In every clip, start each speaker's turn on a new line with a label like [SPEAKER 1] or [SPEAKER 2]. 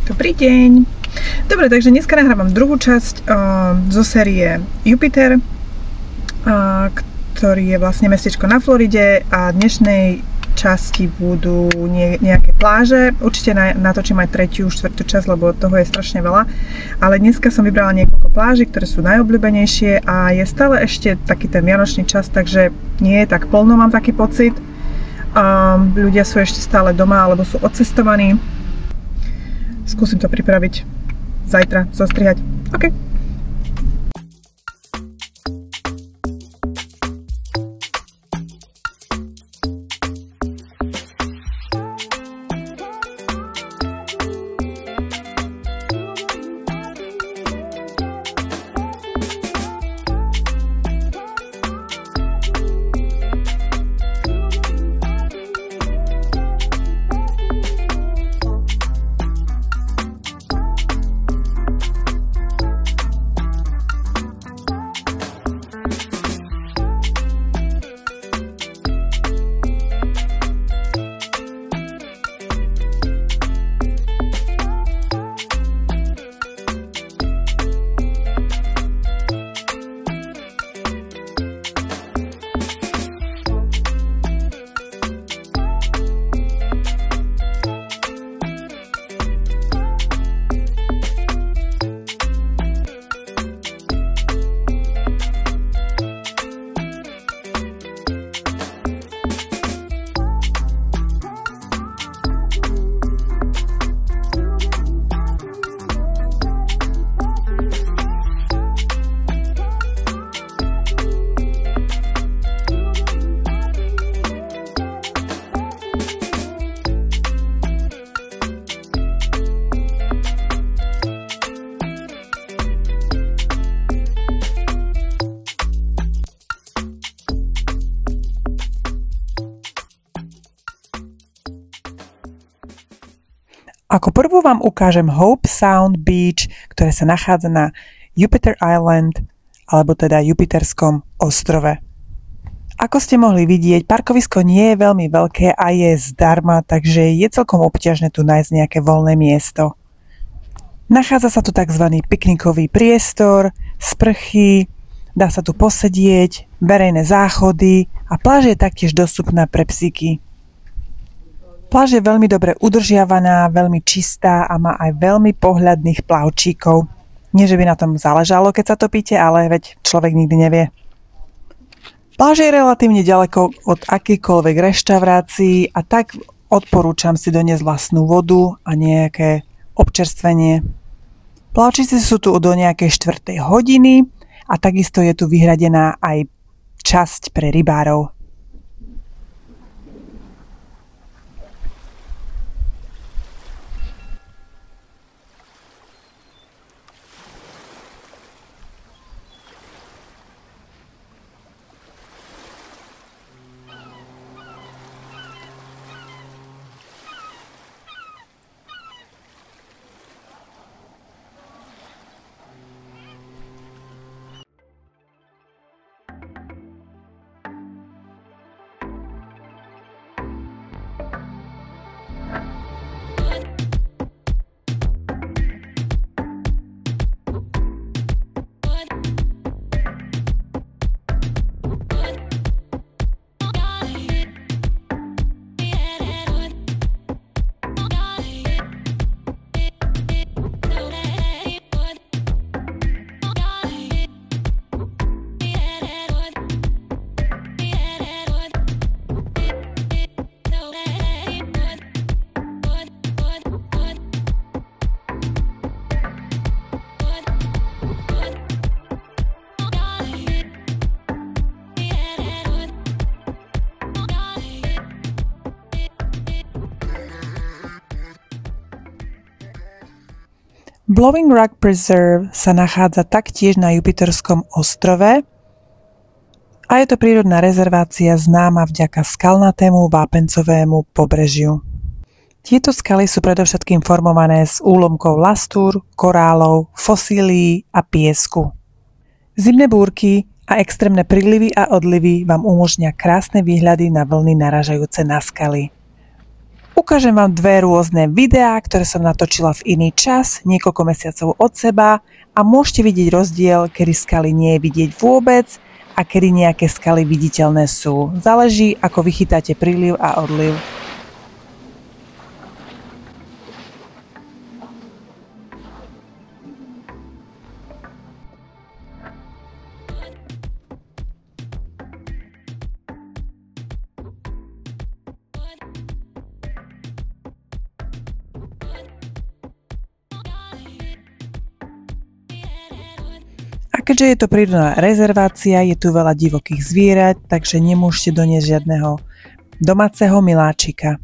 [SPEAKER 1] Dobrý deň. Dobre, takže dneska nahrávam druhú časť zo série Jupiter, ktorý je vlastne mestečko na Floride, a dnešnej časti budú nejaké pláže. Určite natočím aj tretiu, štvrtú časť, lebo toho je strašne veľa. Ale dneska som vybrala niekoľko pláží, ktoré sú najobľúbenejšie, a je stále ešte taký ten vianočný čas, takže nie je tak plno, mám taký pocit. Ľudia sú ešte stále doma alebo sú odcestovaní. Skúsim to pripraviť zajtra, zostrihať. OK. Ako prvú vám ukážem Hope Sound Beach, ktoré sa nachádza na Jupiter Island, alebo teda Jupiterskom ostrove. Ako ste mohli vidieť, parkovisko nie je veľmi veľké a je zdarma, takže je celkom obťažné tu nájsť nejaké voľné miesto. Nachádza sa tu tzv. Piknikový priestor, sprchy, dá sa tu posedieť, verejné záchody a pláž je taktiež dostupná pre psíky. Pláž je veľmi dobre udržiavaná, veľmi čistá a má aj veľmi pohľadných plavčíkov. Nie, že by na tom záležalo, keď sa topíte, ale veď človek nikdy nevie. Pláž je relatívne ďaleko od akýkoľvek reštaurácií a tak odporúčam si doniesť vlastnú vodu a nejaké občerstvenie. Plavčíci sú tu do nejakej 4. hodiny a takisto je tu vyhradená aj časť pre rybárov. Blowing Rock Preserve sa nachádza taktiež na Jupiterskom ostrove a je to prírodná rezervácia známa vďaka skalnatému vápencovému pobrežiu. Tieto skaly sú predovšetkým formované z úlomkov lastúr, korálov, fosílií a piesku. Zimné búrky a extrémne prílivy a odlivy vám umožnia krásne výhľady na vlny narážajúce na skaly. Ukážem vám dve rôzne videá, ktoré som natočila v iný čas, niekoľko mesiacov od seba a môžete vidieť rozdiel, kedy skaly nie je vidieť vôbec a kedy nejaké skaly viditeľné sú. Záleží, ako vychytáte príliv a odliv. Keďže je to prírodná rezervácia, je tu veľa divokých zvierat, takže nemôžete doniesť žiadneho domáceho miláčika.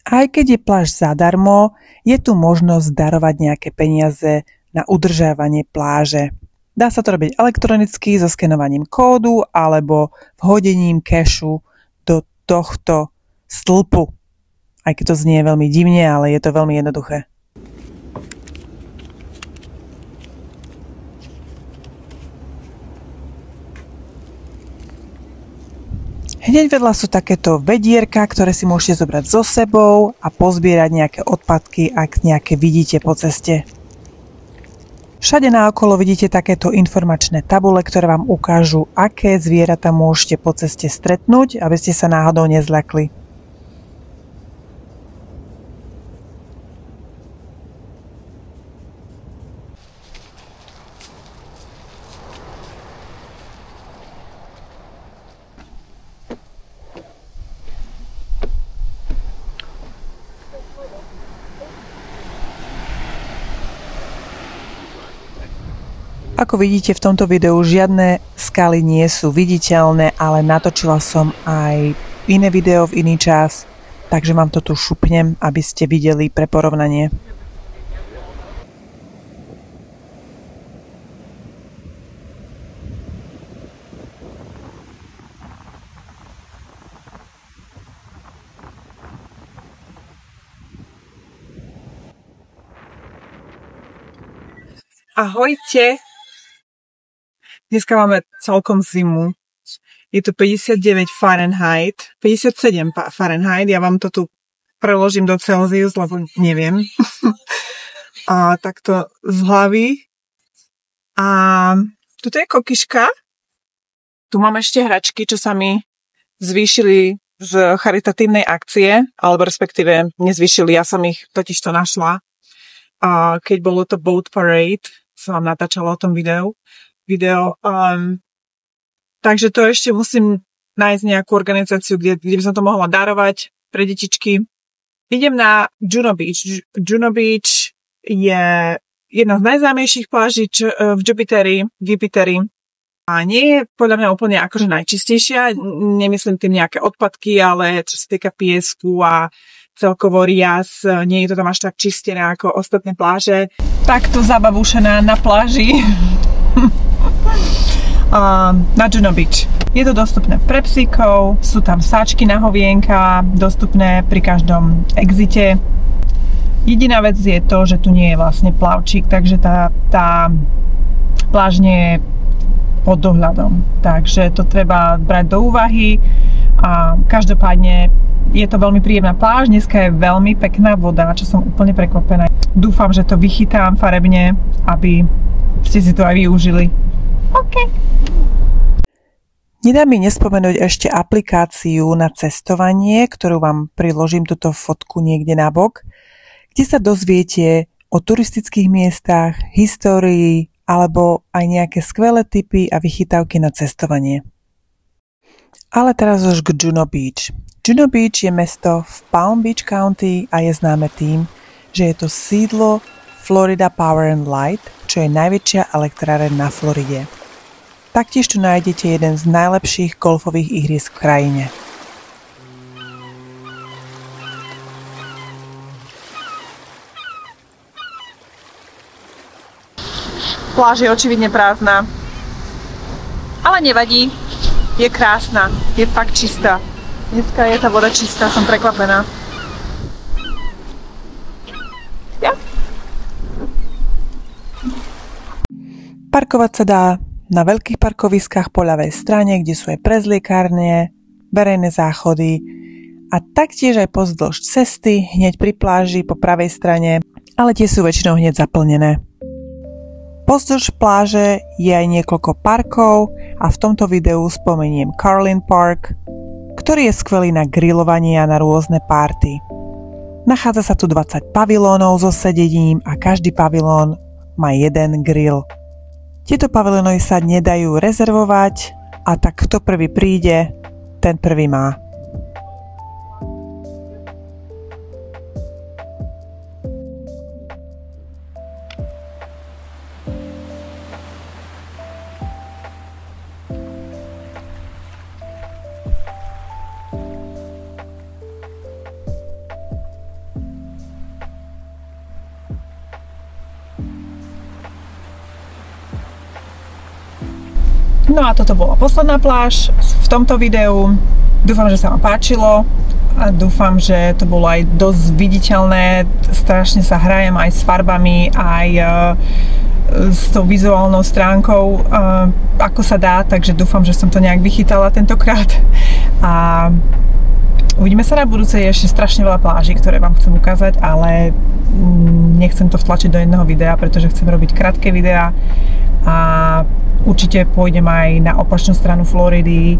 [SPEAKER 1] Aj keď je pláž zadarmo, je tu možnosť darovať nejaké peniaze na udržiavanie pláže. Dá sa to robiť elektronicky so skenovaním kódu alebo vhodením kešu do tohto stĺpu. Aj keď to znie veľmi divne, ale je to veľmi jednoduché. Hneď vedľa sú takéto vedierka, ktoré si môžete zobrať so sebou a pozbierať nejaké odpadky, ak nejaké vidíte po ceste. Všade naokolo vidíte takéto informačné tabule, ktoré vám ukážu, aké zvieratá môžete po ceste stretnúť, aby ste sa náhodou nezľakli. Ako vidíte, v tomto videu žiadne skaly nie sú viditeľné, ale natočila som aj iné video v iný čas, takže vám to tu šupnem, aby ste videli pre porovnanie. Ahojte! Dneska máme celkom zimu. Je tu 59 Fahrenheit, 57 Fahrenheit. Ja vám to tu preložím do Celsius, lebo neviem. A takto z hlavy. A tuto je kokyška. Tu mám ešte hračky, čo sa mi zvýšili z charitatívnej akcie, alebo respektíve nezvýšili, ja som ich totižto našla. A keď bolo to Boat Parade, som vám natáčala o tom video. Takže to ešte musím nájsť nejakú organizáciu, kde by som to mohla darovať pre detičky. Idem na Juno Beach. Juno Beach je jedna z najznámejších pláží v Jupiteri. A nie je podľa mňa úplne akože najčistejšia. Nemyslím tým nejaké odpadky, ale čo sa týka piesku a celkovo rias, nie je to tam až tak čistené ako ostatné pláže. Takto zabavúšená na pláži. Na Juno Beach. Je to dostupné pre psíkov, sú tam sáčky na hovienka, dostupné pri každom exite. Jediná vec je to, že tu nie je vlastne plavčík, takže tá pláž nie je pod dohľadom. Takže to treba brať do úvahy a každopádne je to veľmi príjemná pláž. Dneska je veľmi pekná voda, čo som úplne prekvapená. Dúfam, že to vychytám farebne, aby ste si to aj využili. OK. Nedá mi nespomenúť ešte aplikáciu na cestovanie, ktorú vám priložím túto fotku niekde na bok, kde sa dozviete o turistických miestach, histórii alebo aj nejaké skvelé tipy a vychytávky na cestovanie. Ale teraz už k Juno Beach. Juno Beach je mesto v Palm Beach County a je známe tým, že je to sídlo Florida Power and Light, čo je najväčšia elektráreň na Floride. Taktiež tu nájdete jeden z najlepších golfových ihrisk v krajine. Pláž je očividne prázdna, ale nevadí, je krásna, je fakt čistá. Dneska je tá voda čistá, som prekvapená. Ja. Parkovať sa dá na veľkých parkoviskách po ľavej strane, kde sú aj prezliekárne, verejné záchody a taktiež aj pozdĺž cesty, hneď pri pláži po pravej strane, ale tie sú väčšinou hneď zaplnené. Pozdĺž pláže je aj niekoľko parkov a v tomto videu spomeniem Carlin Park, ktorý je skvelý na grilovanie a na rôzne party. Nachádza sa tu 20 pavilónov so sedením a každý pavilón má jeden grill. Tieto pavilóny sa nedajú rezervovať a tak kto prvý príde, ten prvý má. No a toto bola posledná pláž v tomto videu. Dúfam, že sa vám páčilo a dúfam, že to bolo aj dosť viditeľné. Strašne sa hrajem aj s farbami, aj s tou vizuálnou stránkou, ako sa dá, takže dúfam, že som to nejak vychytala tentokrát. A uvidíme sa na budúce, je ešte strašne veľa pláží, ktoré vám chcem ukázať, ale nechcem to vtlačiť do jedného videa, pretože chcem robiť krátke videá a určite pôjdem aj na opačnú stranu Floridy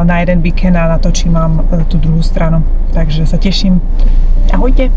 [SPEAKER 1] na jeden víkend a natočím vám tú druhú stranu. Takže sa teším. Ahojte!